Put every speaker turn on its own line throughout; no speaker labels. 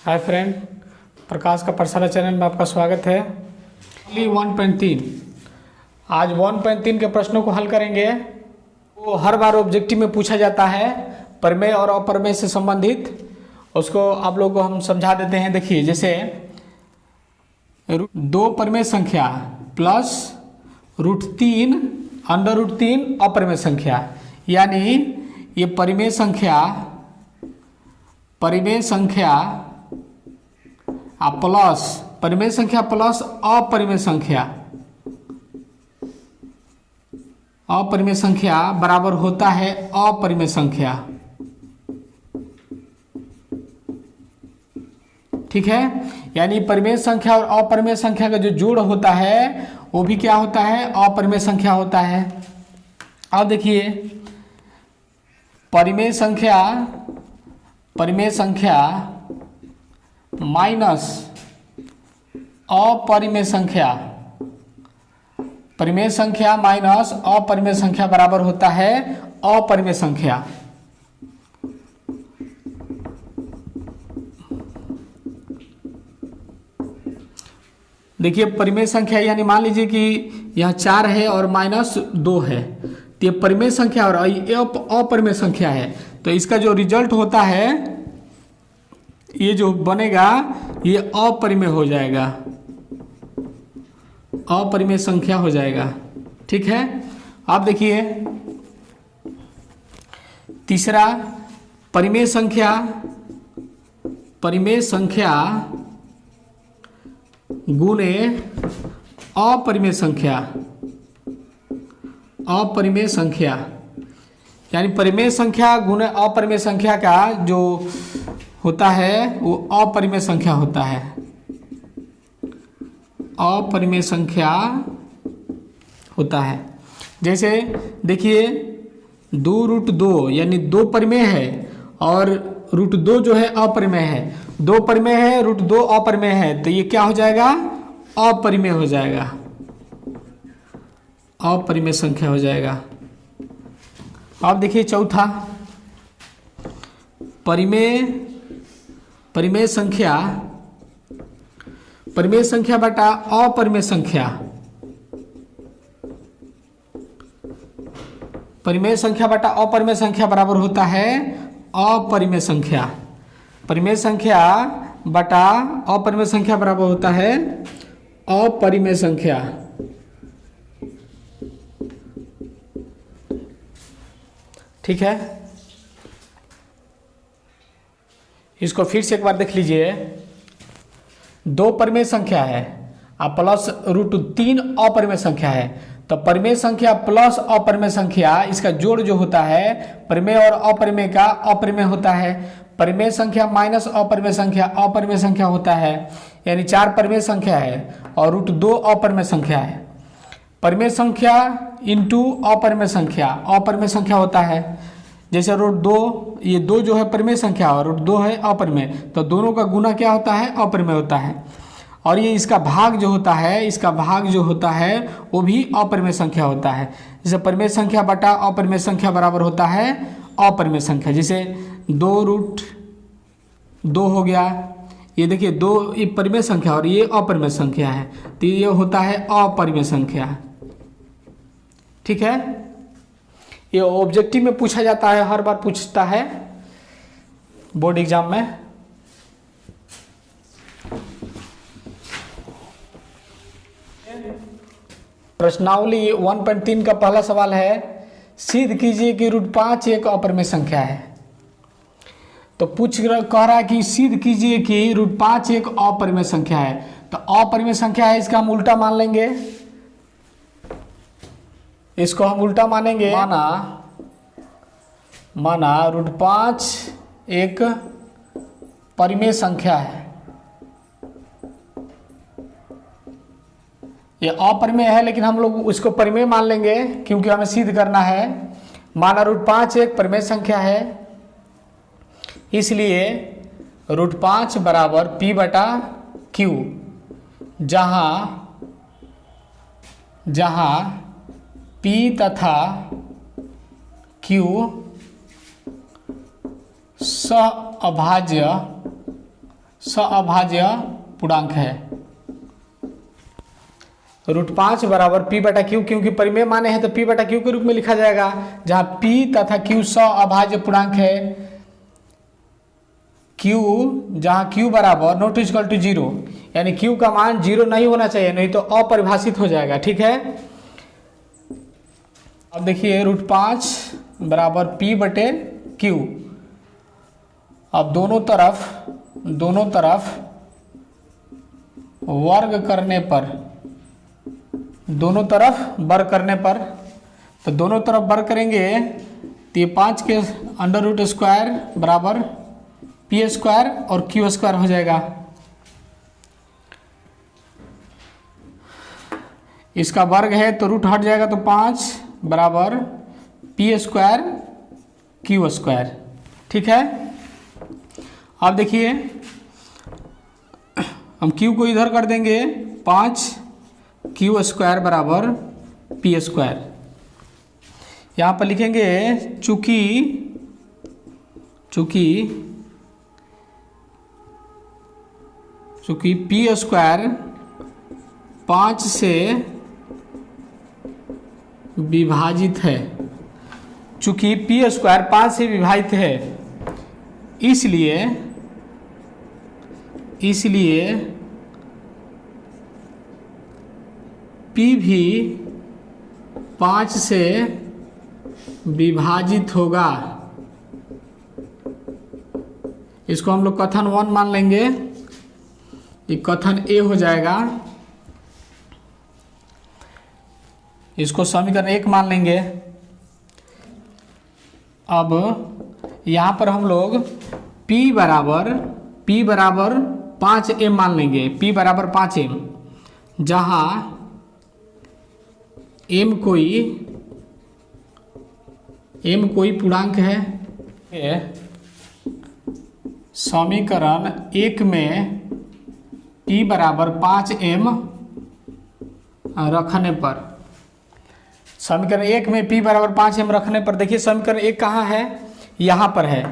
Hi friend, प्रकाश का पाठशाला channel में आपका स्वागत है। 1.3 आज 1.3 के प्रश्नों को हल करेंगे। वो हर बार ऑब्जेक्टिव में पूछा जाता है, प्रमेय और अप्रमेय से संबंधित। उसको आप लोगों को हम समझा देते हैं। देखिए, जैसे दो प्रमेय संख्या प्लस √3 √3 अप्रमेय संख्या, यानी ये परिमेय संख्या प्लस परिमेय संख्या प्लस अपरिमेय संख्या बराबर होता है अपरिमेय संख्या। ठीक है, यानी परिमेय संख्या और अपरिमेय संख्या का जो जोड़ होता है वो भी क्या होता है? अपरिमेय संख्या होता है। अब देखिए, परिमेय संख्या माइनस अपरिमेय संख्या, परिमेय संख्या माइनस अपरिमेय संख्या बराबर होता है अपरिमेय संख्या। देखिए, परिमेय संख्या यानी मान लीजिए कि यह 4 है और -2 है, तो ये परिमेय संख्या और ये अपरिमेय संख्या है। तो इसका जो रिजल्ट होता है, ये जो बनेगा ये अपरिमेय हो जाएगा, अपरिमेय संख्या हो जाएगा। ठीक है, अब देखिए तीसरा, परिमेय संख्या गुणे अपरिमेय संख्या, यानी परिमेय संख्या गुणे अपरिमेय संख्या का जो होता है वो अपरिमेय संख्या होता है। अपरिमेय संख्या होता है। जैसे देखिए, 2√2 यानी 2 परिमेय है और √2 जो है अपरिमेय है। 2 परिमेय है, √2 अपरिमेय है, तो ये क्या हो जाएगा? अपरिमेय हो जाएगा, अपरिमेय संख्या हो जाएगा। अब देखिए चौथा, परिमेय संख्या बटा अपरिमेय संख्या, परिमेय संख्या बटा अपरिमेय संख्या बराबर होता है अपरिमेय संख्या। परिमेय संख्या बटा अपरिमेय संख्या बराबर होता है अपरिमेय संख्या। ठीक है, इसको फिर से एक बार देख लीजिए। 2 परिमेय संख्या है और प्लस √3 अपरिमेय संख्या है, तो परिमेय संख्या प्लस अपरिमेय संख्या, इसका जोड़ जो होता है परिमेय और अपरिमेय का अपरिमेय होता है। परिमेय संख्या माइनस अपरिमेय संख्या होता है, यानी 4 परिमेय संख्या है और √2 अपरिमेय संख्या है। परिमेय संख्या इंटू अपरिमेय संख्या होता है। जैसे √2, ये 2 जो है परिमेय संख्या और √2 है अपरिमेय, तो दोनों का गुना क्या होता है? अपरिमेय होता है। और ये इसका भाग जो होता है वो भी अपरिमेय संख्या होता है। जैसे परिमेय संख्या बटा अपरिमेय संख्या बराबर होता है अपरिमेय संख्या। जैसे 2√2 हो गया, ये देखिए 2 ये परिमेय संख्या और ये अपरिमेय संख्या है, तो ये होता है अपरिमेय संख्या। ठीक है, ये ऑब्जेक्टिव में पूछा जाता है, हर बार पूछता है बोर्ड एग्जाम में। प्रश्नावली 1.3 का पहला सवाल है, सिद्ध कीजिए कि √5 एक अपरिमेय संख्या है। तो कह रहा है कि सिद्ध कीजिए कि √5 एक अपरिमेय संख्या है। तो अपरिमेय संख्या है, इसका हम उल्टा मान लेंगे, इसको हम उल्टा मानेंगे। माना √5 एक परिमेय संख्या है, ये अपरिमेय है लेकिन हम लोग उसको परिमेय मान लेंगे क्योंकि हमें सिद्ध करना है। माना √5 एक परिमेय संख्या है, इसलिए √5 बराबर P/Q, जहां P तथा Q सहअभाज्य सअभाज्य पूर्णांक है। √5 बराबर P बटा Q, क्योंकि परिमेय माने हैं तो P बटा Q के रूप में लिखा जाएगा, जहाँ P तथा Q सअभाज्य पूर्णांक है। Q जहाँ Q बराबर नॉट इक्वल टू 0, यानी Q का मान 0 नहीं होना चाहिए, नहीं तो अपरिभाषित हो जाएगा। ठीक है, अब देखिए √5 बराबर P बटे Q। अब दोनों तरफ वर्ग करने पर, दोनों तरफ वर्ग करने पर, तो दोनों तरफ वर्ग करेंगे तो ये 5 के √² बराबर P² और Q² हो जाएगा। इसका वर्ग है तो रूट हट जाएगा, तो 5 बराबर P² Q²। ठीक है, अब देखिए हम Q को इधर कर देंगे, 5 Q² बराबर P²। यहाँ पर लिखेंगे चूंकि P² 5 से विभाजित है, चूंकि P² 5 से विभाजित है, इसलिए P भी 5 से विभाजित होगा। इसको हम लोग कथन 1 मान लेंगे, ये कथन A हो जाएगा। इसको समीकरण 1 मान लेंगे। अब यहाँ पर हम लोग P बराबर 5m मान लेंगे, P बराबर 5m, जहाँ m कोई पूर्णांक है। समीकरण 1 में P बराबर 5m रखने पर, समीकरण 1 में P बराबर 5m रखने पर, देखिए समीकरण 1 कहाँ है, यहाँ पर है।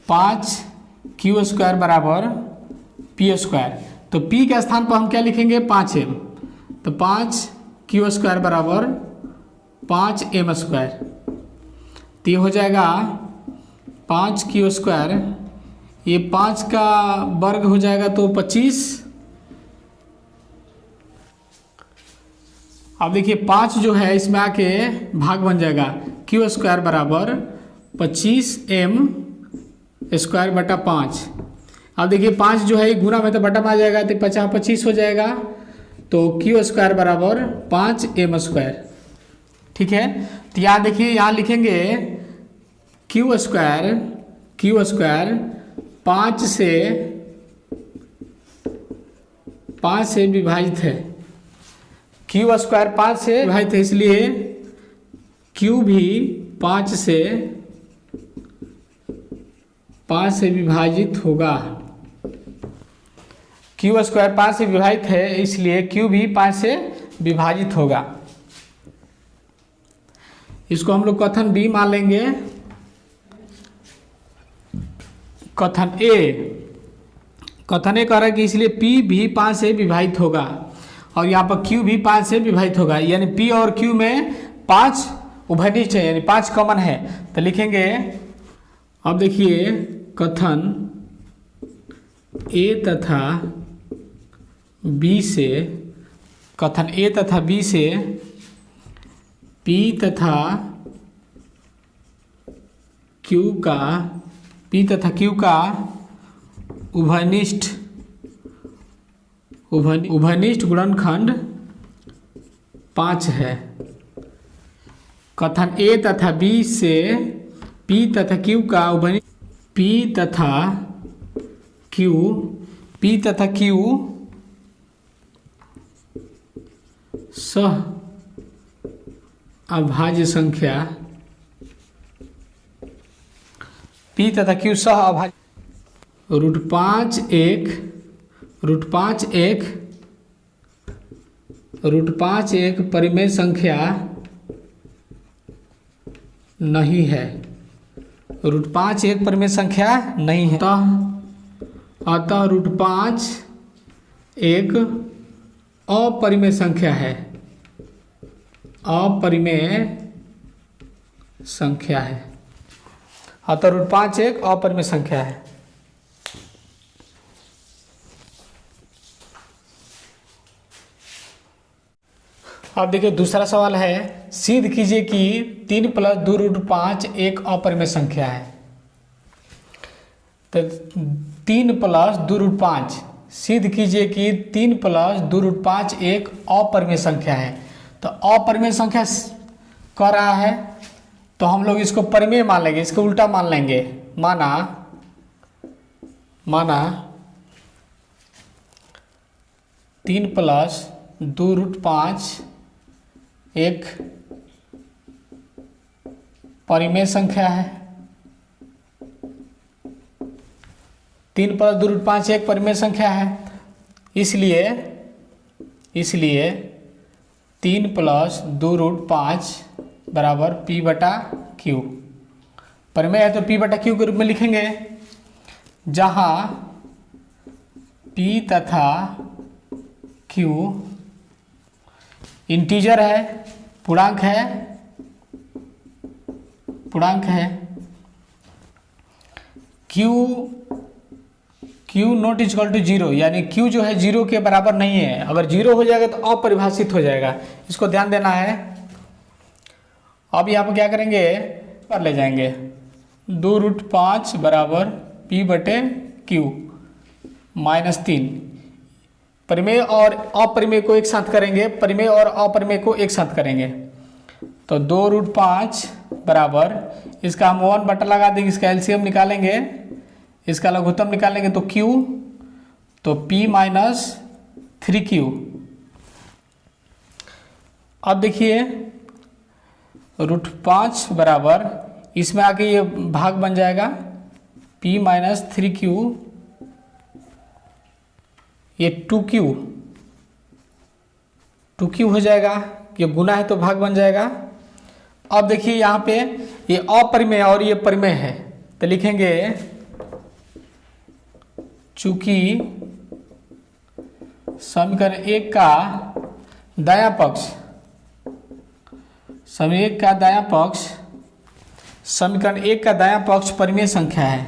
5 Q² बराबर P², तो P के स्थान पर हम क्या लिखेंगे, 5m, तो 5 Q² बराबर 5m², तो ये हो जाएगा 5 Q², ये 5 का वर्ग हो जाएगा तो 25। अब देखिए 5 जो है इसमें आके भाग बन जाएगा, Q² बराबर 25m² बटा 5। अब देखिए 5 जो है गुना में तो बटा में आ जाएगा, तो 50 25 हो जाएगा, तो Q² बराबर 5m²। ठीक है, तो यहाँ देखिए, यहाँ लिखेंगे Q² 5 से विभाजित है, Q² 5 से विभाजित है, इसलिए Q भी 5 से विभाजित होगा। Q² 5 से विभाजित है, इसलिए Q भी 5 से विभाजित होगा। इसको हम लोग कथन B मान लेंगे। कथन A कह रहा है कि इसलिए P भी 5 से विभाजित होगा, और यहाँ पर Q भी 5 से विभाजित होगा, यानी P और Q में 5 उभयनिष्ठ है, यानी 5 कॉमन है, तो लिखेंगे। अब देखिए कथन A तथा B से, कथन A तथा B से P तथा Q का उभयनिष्ठ गुणनखंड 5 है। कथन A तथा B से P तथा Q का उभयनिष्ठ, P तथा Q सह अभाज्य संख्या, P तथा Q सह अभाज्य, √5 एक परिमेय संख्या नहीं है, √5 एक परिमेय संख्या नहीं है। अतः √5 एक अपरिमेय संख्या है, अपरिमेय संख्या है। अतः √5 एक अपरिमेय संख्या है। अब देखिए दूसरा सवाल है, सिद्ध कीजिए कि 3 + 2√5 एक अपरिमेय संख्या है। तो 3 + 2√5 सिद्ध कीजिए कि 3 + 2√5 एक अपरिमेय संख्या है। तो अपरिमेय संख्या कह रहा है तो हम लोग इसको परिमेय मान लेंगे, इसको उल्टा मान लेंगे। माना 3 + 2√5 एक परिमेय संख्या है। 3 + 2√5 एक परिमेय संख्या है, इसलिए 3 + 2√5 बराबर P/Q। परिमेय है तो P/Q के रूप में लिखेंगे, जहाँ P तथा Q इंटीजर है, पूर्णांक है। Q नॉट इक्वल टू 0, यानी Q जो है 0 के बराबर नहीं है। अगर 0 हो जाएगा तो अपरिभाषित हो जाएगा, इसको ध्यान देना है। अब यहाँ पर क्या करेंगे, पर ले जाएंगे 2√5 बराबर P/Q -3। परिमेय और अपरिमेय को एक साथ करेंगे, परिमेय और अपरिमेय को एक साथ करेंगे तो 2√5 बराबर, इसका हम 1 बटा लगा देंगे, इसका एलसीएम निकालेंगे, इसका लघुत्तम निकालेंगे तो Q, तो P - 3Q। अब देखिए √5 बराबर, इसमें आके ये भाग बन जाएगा P - 3Q, ये 2Q हो जाएगा, ये गुना है तो भाग बन जाएगा। अब देखिए यहाँ पे ये अपरिमेय और ये परिमेय है तो लिखेंगे चूंकि समीकरण 1 का दायां पक्ष, समीकरण 1 का दायां पक्ष परिमेय संख्या है,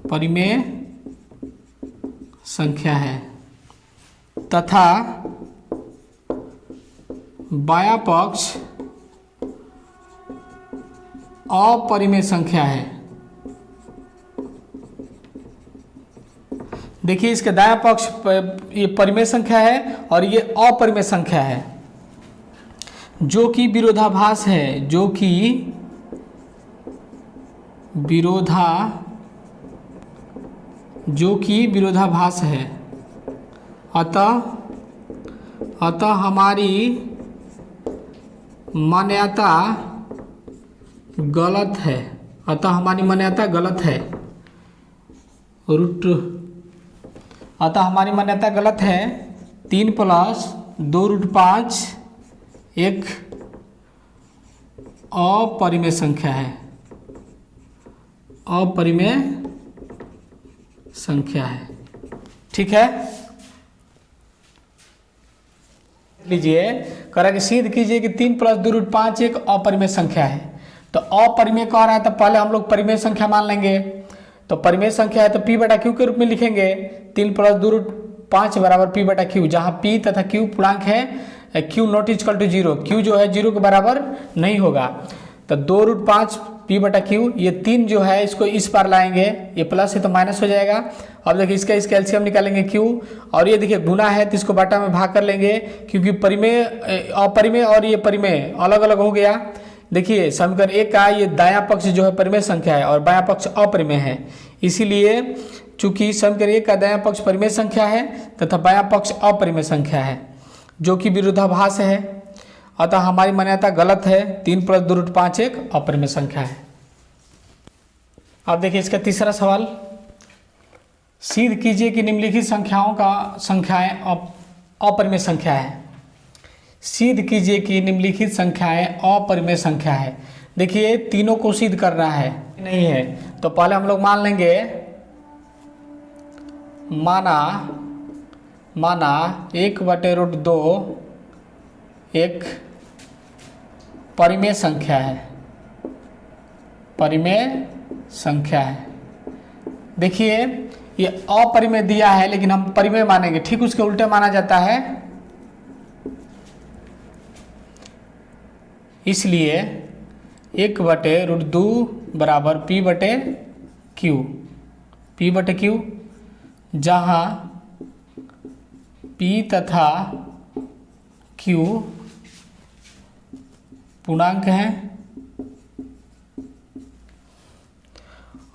परिमेय संख्या है, तथा बायां पक्ष अपरिमेय संख्या है। देखिए इसके दायां पक्ष ये परिमेय संख्या है और ये अपरिमेय संख्या है, जो कि विरोधाभास है, जो कि विरोधाभास है। अतः हमारी मान्यता गलत है, अतः 3 + 2√5 एक अपरिमेय संख्या है, ठीक है। लीजिए करा कि सिद्ध कीजिए कि 3 + 2√5 एक अपरिमेय संख्या है। तो अपरिमेय कह रहा है तो पहले हम लोग परिमेय संख्या मान लेंगे। तो परिमेय संख्या है तो P/Q के रूप में लिखेंगे, 3 + 2√5 बराबर P/Q, जहाँ P तथा Q पूर्णांक है, Q not equal to 0, Q जो है 0 के बराबर नहीं होगा। तो 2√5 P/Q, ये 3 जो है इसको इस पार लाएंगे, ये प्लस है तो माइनस हो जाएगा। अब देखिए इसका एलसीएम निकालेंगे Q, और ये देखिए गुना है तो इसको बटा में भाग कर लेंगे, क्योंकि परिमेय अपरिमेय और ये परिमेय अलग अलग हो गया। देखिए समीकरण 1 का ये दायां पक्ष जो है परिमेय संख्या है और बायां पक्ष अपरिमेय है, इसीलिए चूंकि समीकरण 1 का दायां पक्ष परिमेय संख्या है तथा बायां पक्ष अपरिमेय संख्या है, जो कि विरोधाभास है, अतः हमारी मान्यता गलत है। 3 + 2√5 एक अपरिमेय संख्या है। अब देखिए इसका तीसरा सवाल, सिद्ध कीजिए कि निम्नलिखित संख्याएं अपरिमेय संख्या है। सिद्ध कीजिए कि निम्नलिखित संख्याएं अपरिमेय संख्या है। देखिए तीनों को सिद्ध करना है, नहीं है। तो पहले हम लोग मान लेंगे, माना 1/√2 एक परिमेय संख्या है, परिमेय संख्या है। देखिए ये अपरिमेय दिया है लेकिन हम परिमेय मानेंगे, ठीक उसके उल्टे माना जाता है। इसलिए 1/√2 बराबर P/Q, जहाँ P तथा Q पूर्णांक हैं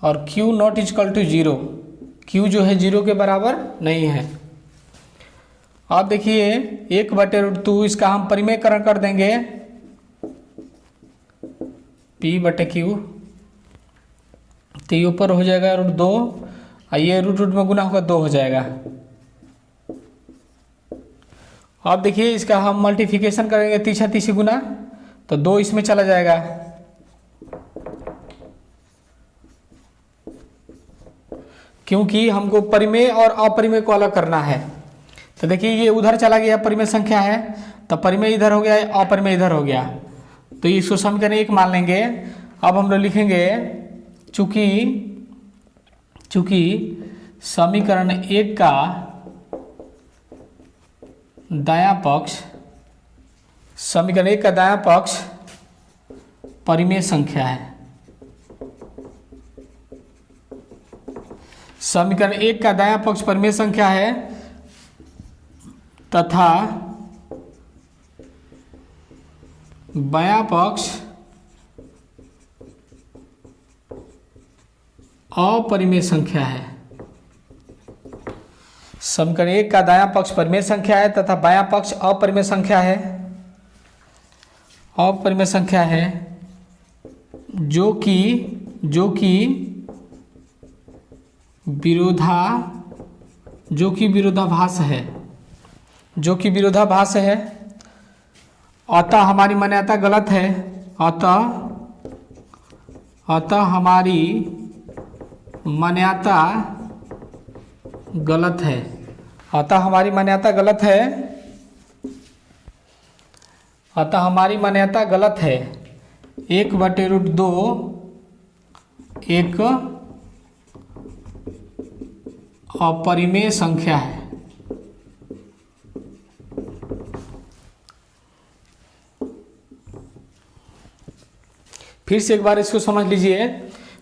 और Q not equal to 0, Q जो है 0 के बराबर नहीं है। अब देखिए 1/√2 इसका हम परिमेयकरण कर देंगे, P/Q, तो ये ऊपर हो जाएगा √2 और ये रूट में गुना होगा 2 हो जाएगा। अब देखिए इसका हम मल्टीप्लिकेशन करेंगे, तीसरा गुना, तो 2 इसमें चला जाएगा। क्योंकि हमको परिमेय और अपरिमेय को अलग करना है। तो देखिए ये उधर चला गया, परिमेय संख्या है, तो परिमेय इधर हो गया, अपरिमेय इधर हो गया, तो इसको समीकरण 1 मान लेंगे। अब हम लोग लिखेंगे चूंकि समीकरण 1 का दायां पक्ष परिमेय संख्या है। समीकरण 1 का दायां पक्ष परिमेय संख्या है तथा बायां पक्ष अपरिमेय संख्या है। समीकरण 1 का दायां पक्ष परिमेय संख्या है तथा बायां पक्ष अपरिमेय संख्या है, अपरिमेय संख्या है जो कि विरोधाभास है। अतः हमारी मान्यता गलत है, अतः हमारी मान्यता गलत है, अतः हमारी मान्यता गलत है, अतः हमारी मान्यता गलत है। 1/√2 एक अपरिमेय संख्या है। फिर से एक बार इसको समझ लीजिए।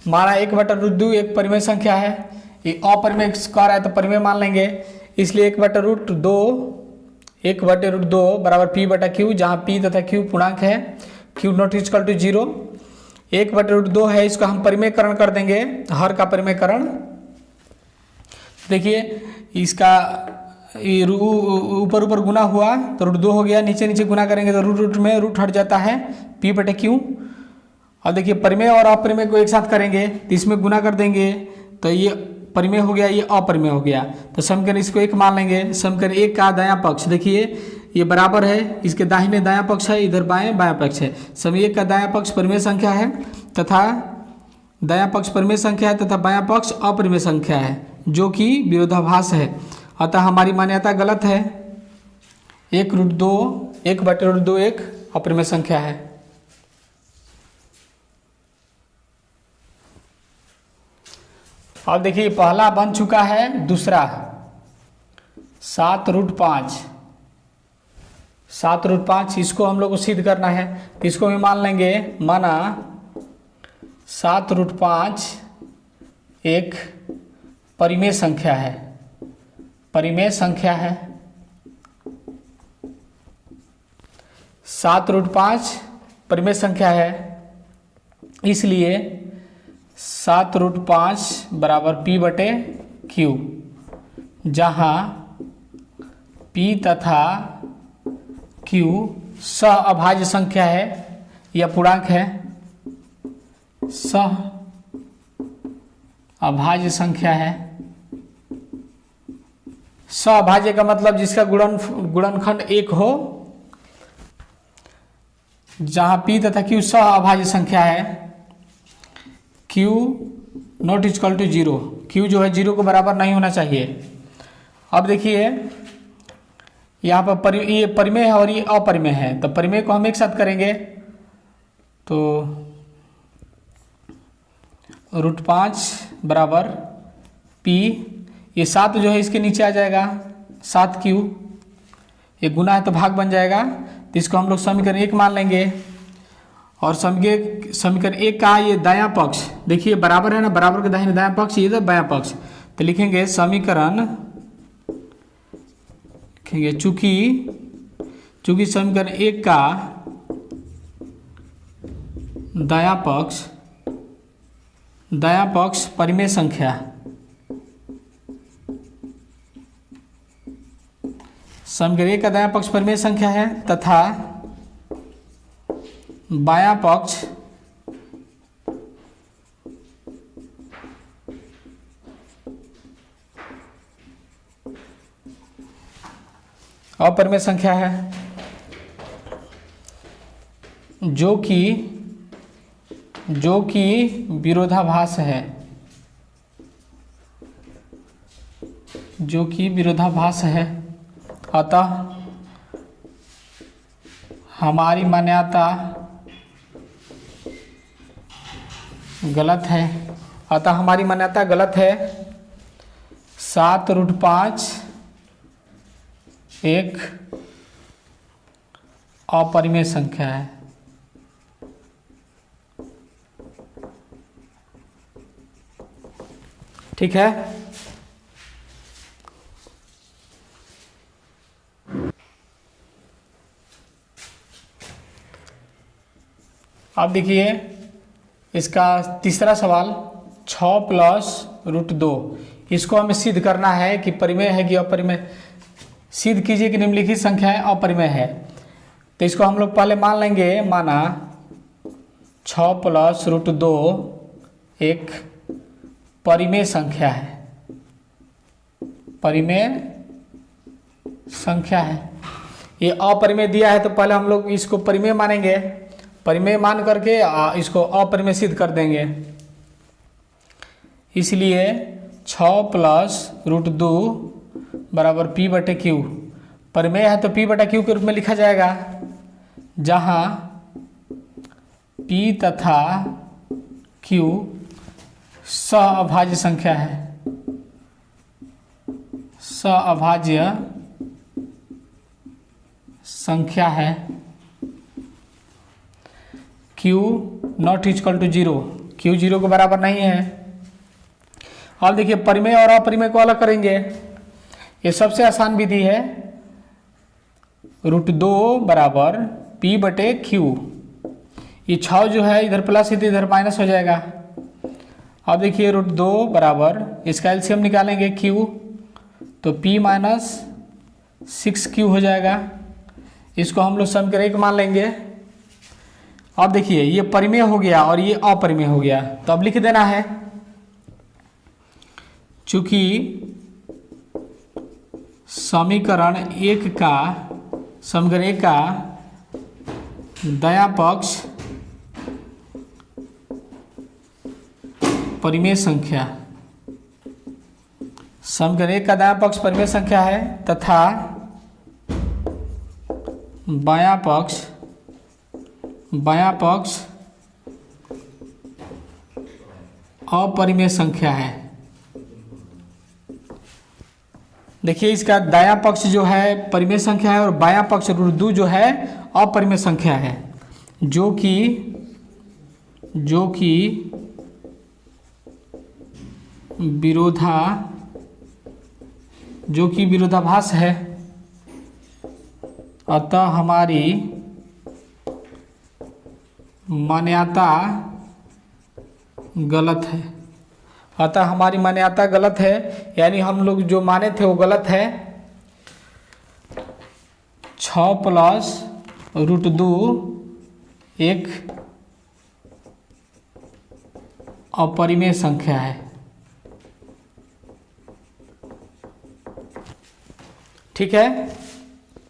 माना 1/√2 एक परिमेय संख्या है, ये अपरिमेय स्क्वायर है तो परिमेय मान लेंगे। इसलिए 1/√2 बराबर P/Q, जहाँ P तथा Q पूर्णांक है, Q नॉट इक्वल टू 0। 1/√2 है, इसको हम परिमेयकरण कर देंगे, हर का परिमेयकरण। देखिए इसका ऊपर गुना हुआ तो √2 हो गया, नीचे गुना करेंगे तो रूट में रूट हट जाता है, P/Q। और देखिए परिमेय और अपरिमेय को एक साथ करेंगे तो इसमें गुना कर देंगे तो ये परिमेय हो गया, ये अपरिमेय हो गया। तो समीकरण इसको 1 मान लेंगे। समीकरण 1 का दायां पक्ष देखिए ये बराबर है, इसके दाहिने दायां पक्ष है, इधर बायां पक्ष है। समीकरण 1 का दायां पक्ष परिमेय संख्या है तथा दायां पक्ष परिमेय संख्या है तथा बायां पक्ष अपरिमेय संख्या है जो कि विरोधाभास है। अतः हमारी मान्यता गलत है। 1/√2 एक अपरिमेय संख्या है। अब देखिए पहला बन चुका है, दूसरा 7√5 इसको हम लोग को सिद्ध करना है, तो इसको भी मान लेंगे। माना 7√5 एक परिमेय संख्या है, 7√5 परिमेय संख्या है। इसलिए 7√5 बराबर P/Q, जहाँ P तथा Q सह अभाज्य संख्या है या पूर्णांक है, सह अभाज्य संख्या है। सह अभाज्य का मतलब जिसका गुणनखंड 1 हो, जहाँ P तथा Q सह अभाज्य संख्या है। Q not equal to zero, Q जो है जीरो को बराबर नहीं होना चाहिए। अब देखिए यहाँ पर ये परिमेय है और ये अपरिमेय है, तो परिमेय को हम एक साथ करेंगे तो √5 बराबर P, ये 7 जो है इसके नीचे आ जाएगा 7Q, ये गुना है तो भाग बन जाएगा, तो इसको हम लोग समीकरण 1 मान लेंगे। और समीकरण 1 का ये दायां पक्ष देखिए बराबर है ना, बराबर के दाहिने दायां पक्ष, ये तो बायां पक्ष, तो लिखेंगे समीकरण, लिखेंगे चूंकि समीकरण 1 का दायां पक्ष परिमेय संख्या, समीकरण 1 का दायां पक्ष परिमेय संख्या है तथा बायां पक्ष अपरिमेय संख्या है, जो कि विरोधाभास है, अतः हमारी मान्यता गलत है, 7√5 एक अपरिमेय संख्या है। ठीक है, अब देखिए इसका तीसरा सवाल 6 + √2, इसको हमें सिद्ध करना है कि परिमेय है कि अपरिमेय। सिद्ध कीजिए कि निम्नलिखित संख्या है अपरिमेय है, तो इसको हम लोग पहले मान लेंगे, माना 6 + √2 एक परिमेय संख्या है, ये अपरिमेय दिया है तो पहले हम लोग इसको परिमेय मानेंगे, परिमेय मान करके इसको अपरिमेय सिद्ध कर देंगे। इसलिए 6 + √2 बराबर P/Q, परिमेय है तो P/Q के रूप में लिखा जाएगा, जहां P तथा Q सअभाज्य संख्या है, Q not equal to zero, Q zero के बराबर नहीं है। अब देखिए परिमेय और अपरिमेय को अलग करेंगे, ये सबसे आसान विधि है, √2 बराबर P/Q, ये 6 जो है इधर प्लस इधर माइनस हो जाएगा। अब देखिए √2 बराबर, इसका एलसीएम निकालेंगे Q, तो P - 6Q हो जाएगा, इसको हम लोग समीकरण 1 मान लेंगे। अब देखिए ये परिमेय हो गया और ये अपरिमेय हो गया, तो अब लिख देना है, चूंकि समीकरण 1 का दायां पक्ष परिमेय संख्या, समीकरण 1 का दायां पक्ष परिमेय संख्या है तथा बायां पक्ष अपरिमेय संख्या है। देखिए इसका दायां पक्ष जो है परिमेय संख्या है और बायां पक्ष √2 जो है अपरिमेय संख्या है, जो कि विरोधाभास है, अतः हमारी मान्यता गलत है, यानी हम लोग जो माने थे वो गलत है। 6 + √2 एक अपरिमेय संख्या है। ठीक है।